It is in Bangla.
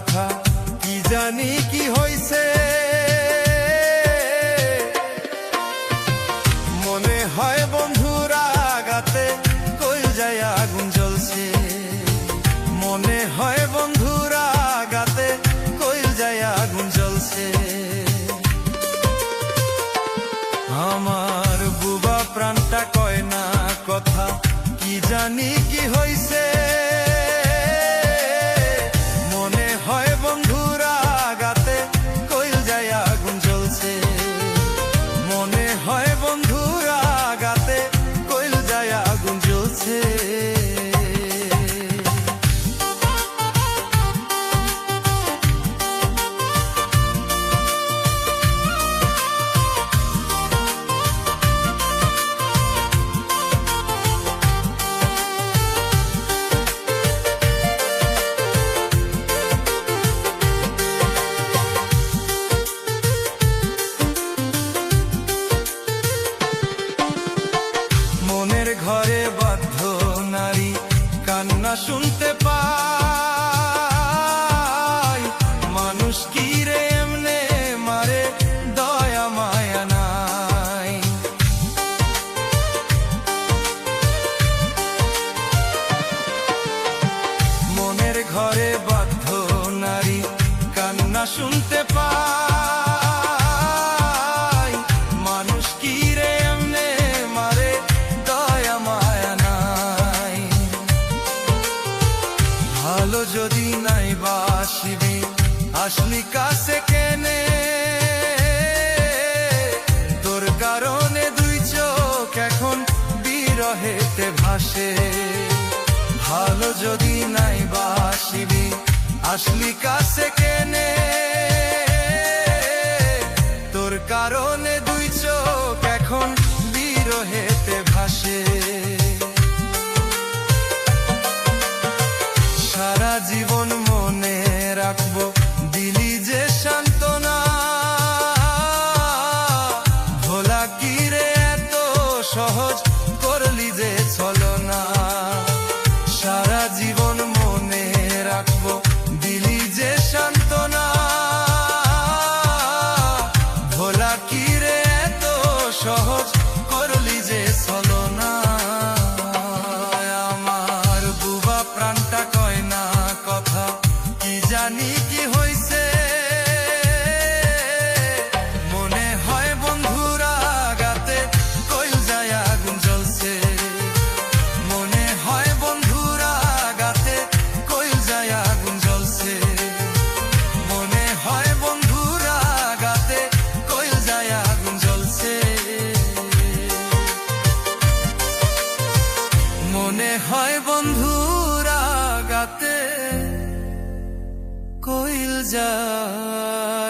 কথা কি জানি কি হইছে, মনে হয় বন্ধুরা আগাতে কই যায় আগুন জ্বলছে, মনে হয় বন্ধুরা আগাতে কই যায় আগুন জ্বলছে। আমার বুবা প্রাণটা কয় না কথা কি জানি কি হইছে, মনে হয় বন্ধুরা আগাতে কই যায় আগুন জ্বলছে, মনে হয় বন্ধুরা আগাতে কই যায় আগুন জ্বলছে। মনের ঘরে বাধ্য নারী কান্না শুনতে পাই, মানুষ কি রে এমনে মারে দয়া মায়া নাই। মনের ঘরে বাধ্য নারী কান্না শুনতে পাই, মানুষ কি রে এমনে মারে দয়া মায়া নাই। ভালো যদি নাই বাসিবি আসলি কাছে কেনে, তোর কারণে দুই চোখ এখন বিরহেতে ভাসে। ভালো যদি নাই বাসিবি আসলি কাছে কেনে, তোর কারণে দুই চোখ এখন বিরহেতে ভাসে। সারা জীবন মনে রাখবো দিলি যে সান্ত্বনা, ভোলা কি রে এত সহজ করলি যে ছলনা। সারা জীবন মনে রাখবো দিলি যে সান্ত্বনা, ভোলা কি রে এত সহজ করলি যে ছলনা। আমার বুবা প্রাণটা কয় না কথা কি জানি কি হইছে, মনে হয় বন্ধুরা আগাতে কই যায় আগুন জ্বলছে, মনে হয় বন্ধুরা আগাতে কই যায় আগুন জ্বলছে, মনে হয় বন্ধুরা আগাতে কই যায় আগুন জ্বলছে, মনে হয় বন্ধুরা আগাতে কইল যায়